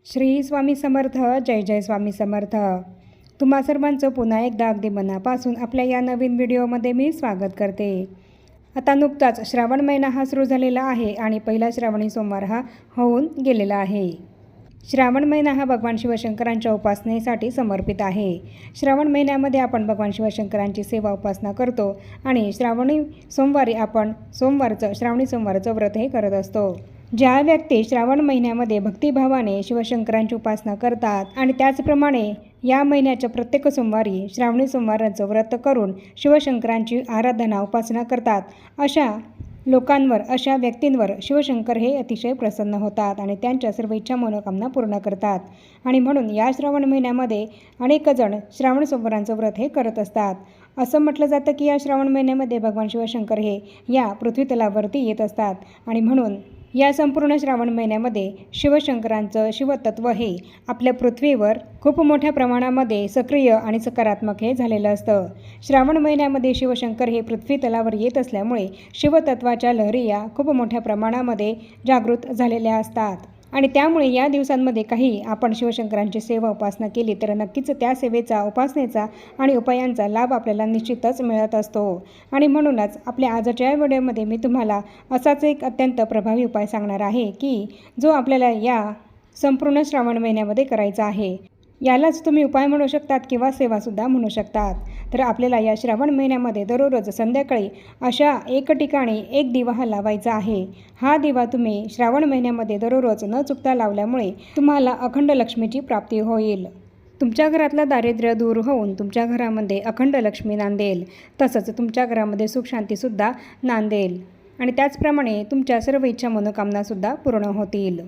श्री स्वामी समर्थ. जय जय स्वामी समर्थ. तुम्हा सर्वांचं पुन्हा एकदा अगदी मनापासून आपल्या या नवीन व्हिडिओमध्ये मी स्वागत करते. आता नुकताच श्रावण महिना हा सुरू झालेला आहे आणि पहिला श्रावणी सोमवार हा होऊन गेलेला आहे. श्रावण महिना हा भगवान शिवशंकरांच्या उपासनेसाठी समर्पित आहे. श्रावण महिन्यामध्ये आपण भगवान शिवशंकरांची सेवा उपासना करतो आणि श्रावणी सोमवारी आपण श्रावणी सोमवारचं व्रत हे करत असतो. ज्या व्यक्ती श्रावण महिन्यामध्ये भक्तिभावाने शिवशंकरांची उपासना करतात आणि त्याचप्रमाणे या महिन्याच्या प्रत्येक सोमवारी श्रावणी सोमवाराचं व्रत करून शिवशंकरांची आराधना उपासना करतात, अशा लोकांवर, अशा व्यक्तींवर शिवशंकर हे अतिशय प्रसन्न होतात आणि त्यांच्या सर्व इच्छा मनोकामना पूर्ण करतात. आणि म्हणून या श्रावण महिन्यामध्ये अनेक जण श्रावण सोमवारांचं व्रत हे करत असतात. असं म्हटलं जातं की या श्रावण महिन्यामध्ये भगवान शिवशंकर हे या पृथ्वीतलावरती येत असतात आणि म्हणून या संपूर्ण श्रावण महिन्यामध्ये शिवशंकरांचं शिवतत्व हे आपल्या पृथ्वीवर खूप मोठ्या प्रमाणामध्ये सक्रिय आणि सकारात्मक हे झालेलं असतं. श्रावण महिन्यामध्ये शिवशंकर हे पृथ्वी तलावर येत असल्यामुळे शिवतत्वाच्या लहरी या खूप मोठ्या प्रमाणामध्ये जागृत झालेल्या असतात आणि त्यामुळे या दिवसांमध्ये काही आपण शिवशंकरांची सेवा उपासना केली तर नक्कीच त्या सेवेचा, उपासनेचा आणि उपायांचा लाभ आपल्याला निश्चितच मिळत असतो. आणि म्हणूनच आपल्या आजच्या व्हिडिओमध्ये मी तुम्हाला असाच एक अत्यंत प्रभावी उपाय सांगणार आहे की जो आपल्याला या संपूर्ण श्रावण महिन्यामध्ये करायचा आहे. यालाच तुम्ही उपाय म्हणू शकतात किंवा सेवासुद्धा म्हणू शकतात. तर आपल्याला या श्रावण महिन्यामध्ये दररोज संध्याकाळी अशा एक ठिकाणी एक दिवा हा लावायचा आहे. हा दिवा तुम्ही श्रावण महिन्यामध्ये दररोज न चुकता लावल्यामुळे तुम्हाला अखंड लक्ष्मीची प्राप्ती होईल. तुमच्या घरातलं दारिद्र्य दूर होऊन तुमच्या घरामध्ये अखंड लक्ष्मी नांदेल. तसंच तुमच्या घरामध्ये सुखशांतीसुद्धा नांदेल आणि त्याचप्रमाणे तुमच्या सर्व इच्छा मनोकामनासुद्धा पूर्ण होतील.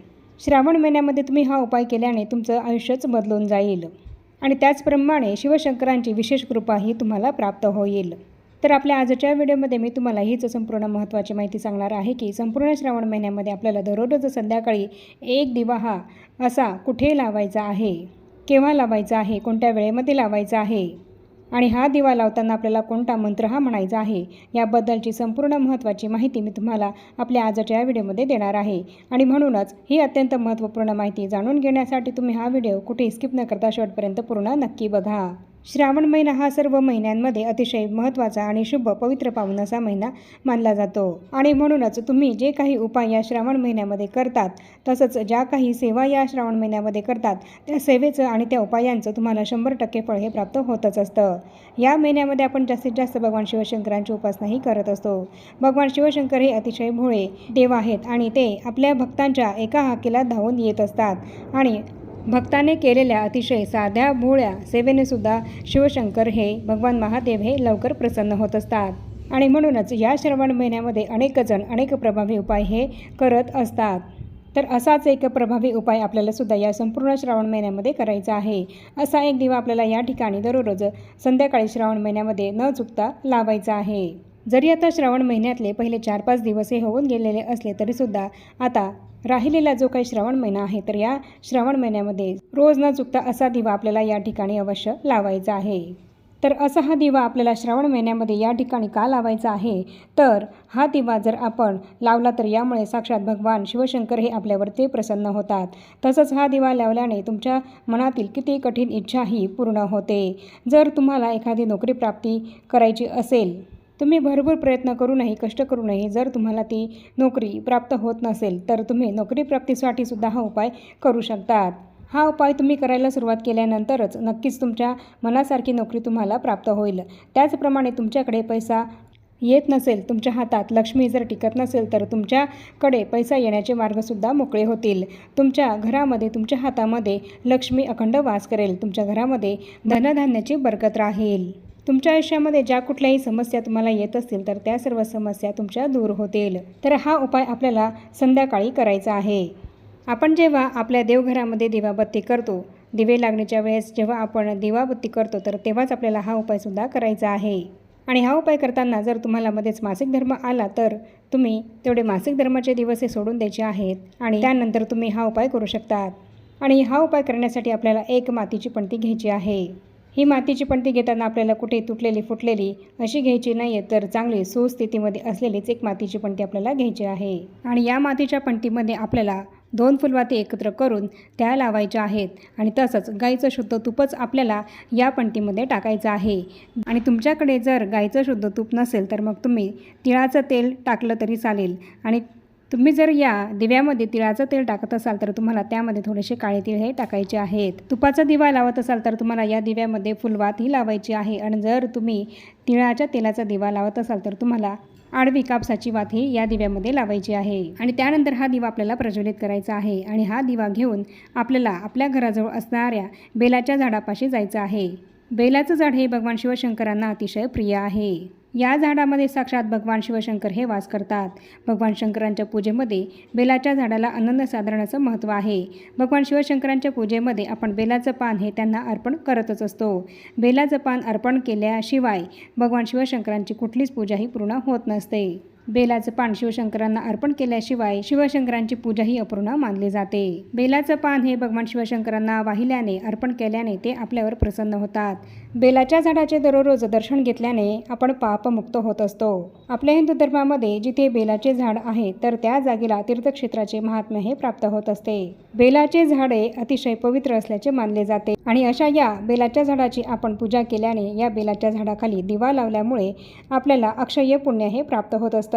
श्रावण महिन्यामध्ये तुम्ही हा उपाय केल्याने तुमचं आयुष्यच बदलून जाईल आणि त्याचप्रमाणे शिवशंकरांची विशेष कृपा ही तुम्हाला प्राप्त होईल. तर आपल्या आजच्या व्हिडिओमध्ये मी तुम्हाला हीच संपूर्ण महत्त्वाची माहिती सांगणार आहे की संपूर्ण श्रावण महिन्यामध्ये आपल्याला दररोज संध्याकाळी एक दिवा हा असा कुठे लावायचा आहे, केव्हा लावायचा आहे, कोणत्या वेळेमध्ये लावायचा आहे आणि हा दिवा लावताना आपल्याला कोणता मंत्र हा म्हणायचा आहे, याबद्दलची संपूर्ण महत्त्वाची माहिती मी तुम्हाला आपल्या आजच्या व्हिडिओमध्ये देणार आहे. आणि म्हणूनच ही अत्यंत महत्त्वपूर्ण माहिती जाणून घेण्यासाठी तुम्ही हा व्हिडिओ कुठे स्किप न करता शेवटपर्यंत पूर्ण नक्की बघा. श्रावण महिना हा सर्व महिन्यांमध्ये अतिशय महत्त्वाचा आणि शुभ पवित्र पावन असा महिना मानला जातो आणि म्हणूनच तुम्ही जे काही उपाय या श्रावण महिन्यामध्ये करतात, तसंच ज्या काही सेवा या श्रावण महिन्यामध्ये करतात, त्या सेवेचं आणि त्या उपायांचं तुम्हाला 100% फळ हे प्राप्त होतच असतं. या महिन्यामध्ये आपण जास्तीत जास्त भगवान शिवशंकरांची उपासनाही करत असतो. भगवान शिवशंकर हे अतिशय भोळे देव आहेत आणि ते आपल्या भक्तांच्या एका हाकेला धावून येत असतात आणि भक्ताने केलेल्या अतिशय साध्या भोळ्या सेवेनेसुद्धा शिवशंकर हे भगवान महादेव हे लवकर प्रसन्न होत असतात आणि म्हणूनच या श्रावण महिन्यामध्ये अनेक जण अनेक प्रभावी उपाय हे करत असतात. तर असाच एक प्रभावी उपाय आपल्याला सुद्धा या संपूर्ण श्रावण महिन्यामध्ये करायचा आहे. असा एक दिवा आपल्याला या ठिकाणी दररोज संध्याकाळी श्रावण महिन्यामध्ये न चुकता लावायचा आहे. जरी आता श्रावण महिन्यातले पहिले 4-5 दिवस हे होऊन गेलेले असले तरीसुद्धा आता राहिलेला जो काही श्रावण महिना आहे, तर या श्रावण महिन्यामध्ये रोज न चुकता असा दिवा आपल्याला या ठिकाणी अवश्य लावायचा आहे. तर असा हा दिवा आपल्याला श्रावण महिन्यामध्ये या ठिकाणी का लावायचा आहे, तर हा दिवा जर आपण लावला तर यामुळे साक्षात भगवान शिवशंकर हे आपल्यावरती प्रसन्न होतात. तसंच हा दिवा लावल्याने तुमच्या मनातील किती कठीण इच्छा ही पूर्ण होते. जर तुम्हाला एखादी नोकरी प्राप्ती करायची असेल, तुम्ही भरपूर प्रयत्न करूनही, कष्ट करूनही जर तुम्हाला ती नोकरी प्राप्त होत नसेल, तर तुम्ही नोकरी प्राप्तीसाठी सुद्धा हा उपाय करू शकतात. हा उपाय तुम्ही करायला सुरुवात केल्यानंतरच नक्कीच तुमच्या मनासारखी नोकरी तुम्हाला प्राप्त होईल. त्याचप्रमाणे तुमच्याकडे पैसा येत नसेल, तुमच्या हातात लक्ष्मी जर टिकत नसेल, तर तुमच्याकडे पैसा येण्याचे मार्गसुद्धा मोकळे होतील. तुमच्या घरामध्ये, तुमच्या हातामध्ये लक्ष्मी अखंड वास करेल. तुमच्या घरामध्ये धनधान्याची बरकत राहील. तुमच्या आयुष्यामध्ये ज्या कुठल्याही समस्या तुम्हाला येत असतील, तर त्या सर्व समस्या तुमच्या दूर होतील. तर हा उपाय आपल्याला संध्याकाळी करायचा आहे. आपण जेव्हा आपल्या देवघरामध्ये दिवाबत्ती करतो, दिवे लागण्याच्या वेळेस जेव्हा आपण दिवाबत्ती करतो, तर तेव्हाच आपल्याला हा उपायसुद्धा करायचा आहे. आणि हा उपाय करताना जर तुम्हाला मध्येच मासिक धर्म आला, तर तुम्ही तेवढे मासिक धर्माचे दिवस हे सोडून द्यायचे आहेत आणि त्यानंतर तुम्ही हा उपाय करू शकतात. आणि हा उपाय करण्यासाठी आपल्याला एक मातीची पणती घ्यायची आहे. ही मातीची पणती घेताना आपल्याला कुठे तुटलेली फुटलेली अशी घ्यायची नाही, तर चांगली सुस्थितीमध्ये असलेलीच एक मातीची पणती आपल्याला घ्यायची आहे. आणि या मातीच्या पणतीमध्ये आपल्याला 2 फुलवाती एकत्र करून त्या लावायच्या आहेत. आणि तसंच गाईचं शुद्ध तूपच आपल्याला या पंटीमध्ये टाकायचं आहे. आणि तुमच्याकडे जर गाईचं शुद्ध तूप नसेल तर मग तुम्ही तिळाचं तेल टाकलं तरी चालेल. आणि तुम्ही जर या दिव्यामध्ये तिळाचं तेल टाकत असाल तर तुम्हाला त्यामध्ये थोडेसे काळे तीळ हे टाकायचे आहेत. तुपाचा दिवा लावत असाल तर तुम्हाला या दिव्यामध्ये फुलवात ही लावायची आहे. आणि जर तुम्ही तिळाच्या तेलाचा दिवा लावत असाल तर तुम्हाला आडवी कापसाची वात ही या दिव्यामध्ये लावायची आहे. आणि त्यानंतर हा दिवा आपल्याला प्रज्वलित करायचा आहे. आणि हा दिवा घेऊन आपल्याला आपल्या घराजवळ असणाऱ्या बेलाच्या झाडापाशी जायचं आहे. बेलाचं झाड हे भगवान शिवशंकरांना अतिशय प्रिय आहे. या झाडामध्ये साक्षात भगवान शिवशंकर हे वास करतात. भगवान शंकरांच्या पूजेमध्ये बेलाच्या झाडाला अनन्यसाधारण असं महत्त्व आहे. भगवान शिवशंकरांच्या पूजेमध्ये आपण बेलाचं पान हे त्यांना अर्पण करतच असतो. बेलाचं पान अर्पण केल्याशिवाय भगवान शिवशंकरांची कुठलीच पूजा ही पूर्ण होत नसते. बेलाचं पान शिवशंकरांना अर्पण केल्याशिवाय शिवशंकरांची पूजा ही अपूर्ण मानली जाते. बेलाचं पान हे भगवान शिवशंकरांना वाहिल्याने अर्पण केल्याने ते आपल्यावर प्रसन्न होतात. बेलाच्या झाडाचे दररोज दर्शन घेतल्याने आपण पापमुक्त होत असतो. आपल्या हिंदू धर्मामध्ये जिथे बेलाचे झाड आहे तर त्या जागेला तीर्थक्षेत्राचे महात्म्य हे प्राप्त होत असते. बेलाचे झाडे अतिशय पवित्र असल्याचे मानले जाते. आणि अशा या बेलाच्या झाडाची आपण पूजा केल्याने या बेलाच्या झाडाखाली दिवा लावल्यामुळे आपल्याला अक्षय पुण्य हे प्राप्त होत असतं.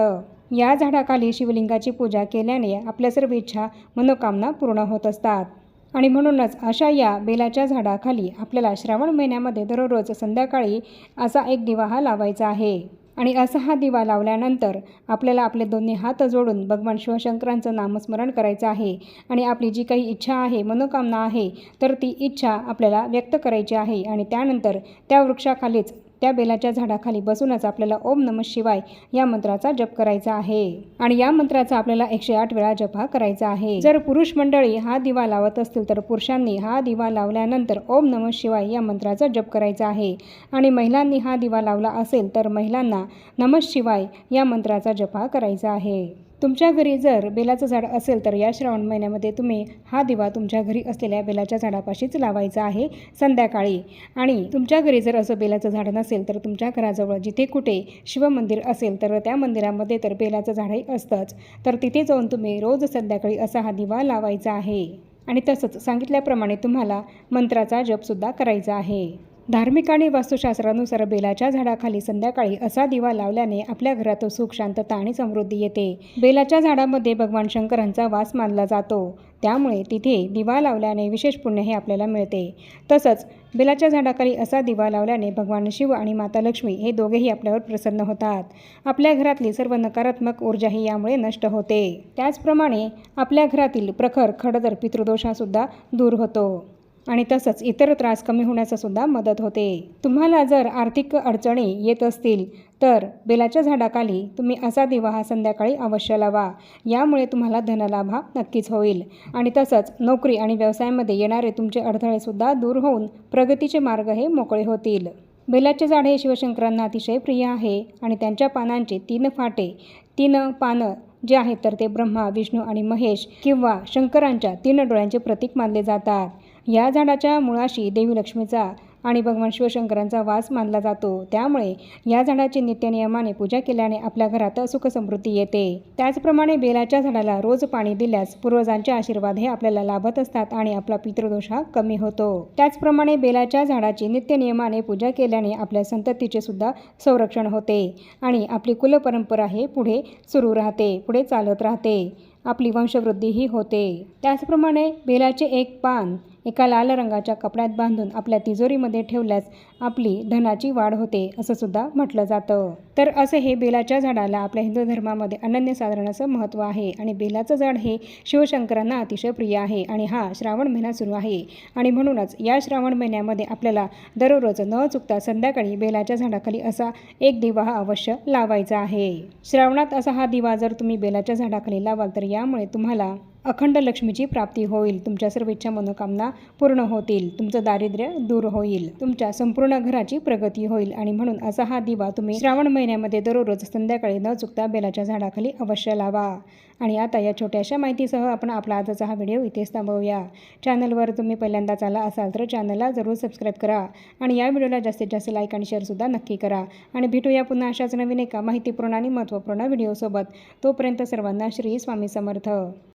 या झाडाखाली शिवलिंगाची पूजा केल्याने आपल्या सर्व इच्छा मनोकामना पूर्ण होत असतात. आणि म्हणूनच अशा या बेलाच्या झाडाखाली आपल्याला श्रावण महिन्यामध्ये दररोज संध्याकाळी असा एक दिवा हा लावायचा आहे. आणि असा हा दिवा लावल्यानंतर आपल्याला आपले दोन्ही हात जोडून भगवान शिवशंकरांचं नामस्मरण करायचं आहे. आणि आपली जी काही इच्छा आहे, मनोकामना आहे तर ती इच्छा आपल्याला व्यक्त करायची आहे. आणि त्यानंतर त्या वृक्षाखालीच त्या बेलाच्या झाडाखाली बसूनच आपल्याला ओम नमः शिवाय या मंत्राचा जप करायचा आहे. आणि या मंत्राचा आपल्याला 108 वेळा जप हा करायचा आहे. जर पुरुष मंडळी हा दिवा लावत असतील तर पुरुषांनी हा दिवा लावल्यानंतर ओम नमः शिवाय या मंत्राचा जप करायचा आहे. आणि महिलांनी हा दिवा लावला असेल तर महिलांना नमः शिवाय या मंत्राचा जप हा करायचा आहे. तुमच्या घरी जर बेलाचं झाड असेल तर या श्रावण महिन्यामध्ये तुम्ही हा दिवा तुमच्या घरी असलेल्या बेलाच्या झाडापाशीच लावायचा आहे संध्याकाळी. आणि तुमच्या घरी जर असं बेलाचं झाड नसेल तर तुमच्या घराजवळ जिथे कुठे शिवमंदिर असेल तर त्या मंदिरामध्ये तर बेलाचं झाडही असतंच. तर तिथे जाऊन तुम्ही रोज संध्याकाळी असा हा दिवा लावायचा आहे. आणि तसंच सांगितल्याप्रमाणे तुम्हाला मंत्राचा जपसुद्धा करायचा आहे. धार्मिक आणि वास्तुशास्त्रानुसार बेलाच्या झाडाखाली संध्याकाळी असा दिवा लावल्याने आपल्या घरात सुख, शांतता आणि समृद्धी येते. बेलाच्या झाडामध्ये भगवान शंकरांचा वास मानला जातो. त्यामुळे तिथे दिवा लावल्याने विशेष पुण्य हे आपल्याला मिळते. तसंच बेलाच्या झाडाखाली असा दिवा लावल्याने भगवान शिव आणि माता लक्ष्मी हे दोघेही आपल्यावर प्रसन्न होतात. आपल्या घरातली सर्व नकारात्मक ऊर्जाही यामुळे नष्ट होते. त्याचप्रमाणे आपल्या घरातील प्रखर खडतर पितृदोष हा सुद्धा दूर होतो. आणि तसंच इतर त्रास कमी होण्यास सुद्धा मदत होते. तुम्हाला जर आर्थिक अडचणी येत असतील तर बेलाच्या झाडाखाली तुम्ही असा दिवा हा संध्याकाळी अवश्य लावा. यामुळे तुम्हाला धनलाभ हा नक्कीच होईल. आणि तसंच नोकरी आणि व्यवसायामध्ये येणारे तुमचे अडथळेसुद्धा दूर होऊन प्रगतीचे मार्ग हे मोकळे होतील. बेलाचे झाड हे शिवशंकरांना अतिशय प्रिय आहे. आणि त्यांच्या पानांचे 3 फाटे 3 पानं जे आहेत तर ते ब्रह्मा, विष्णू आणि महेश किंवा शंकरांच्या 3 डोळ्यांचे प्रतीक मानले जातात. या झाडाच्या मुळाशी देवी लक्ष्मीचा आणि भगवान शिवशंकरांचा वास मानला जातो. त्यामुळे या झाडाची नित्यनियमाने पूजा केल्याने आपल्या घरात सुख समृद्धी येते. त्याचप्रमाणे बेलाच्या झाडाला रोज पाणी दिल्यास पूर्वजांचे आशीर्वाद हे आपल्याला लाभत असतात आणि आपला पितृदोष हा कमी होतो. त्याचप्रमाणे बेलाच्या झाडाची नित्यनियमाने पूजा केल्याने आपल्या संततीचे सुद्धा संरक्षण होते आणि आपली कुलपरंपरा हे पुढे सुरू राहते, पुढे चालत राहते, आपली वंशवृद्धीही होते. त्याचप्रमाणे बेलाचे एक पान एका लाल रंगाच्या कपड्यात बांधून आपल्या तिजोरीमध्ये ठेवल्यास आपली धनाची वाढ होते असं सुद्धा म्हटलं जातं. तर असं हे बेलाच्या झाडाला आपल्या हिंदू धर्मामध्ये अनन्यसाधारण असं महत्त्व आहे. आणि बेलाचं झाड हे शिवशंकरांना अतिशय प्रिय आहे. आणि हा श्रावण महिना सुरू आहे आणि म्हणूनच या श्रावण महिन्यामध्ये आपल्याला दररोज न चुकता संध्याकाळी बेलाच्या झाडाखाली असा एक दिवा हा अवश्य लावायचा आहे. श्रावणात असा हा दिवा जर तुम्ही बेलाच्या झाडाखाली लावाल तर यामुळे तुम्हाला अखंड लक्ष्मीची प्राप्ती होईल. तुमच्या सर्व इच्छा मनोकामना पूर्ण होतील. तुमचं दारिद्र्य दूर होईल. तुमच्या संपूर्ण घराची प्रगती होईल. आणि म्हणून असा हा दिवा तुम्ही श्रावण महिन्यामध्ये दररोज संध्याकाळी न चुकता बेलाच्या झाडाखाली अवश्य लावा. आणि आता या छोट्याशा माहितीसह आपण आपला आजचा हा व्हिडिओ इथेच थांबवूया. चॅनलवर तुम्ही पहिल्यांदाच आला असाल तर चॅनलला जरूर सबस्क्राईब करा आणि या व्हिडिओला जास्तीत जास्त लाईक आणि शेअरसुद्धा नक्की करा. आणि भेटूया पुन्हा अशाच नवीन एका माहितीपूर्ण आणि महत्त्वपूर्ण व्हिडिओसोबत. तोपर्यंत सर्वांना श्री स्वामी समर्थ.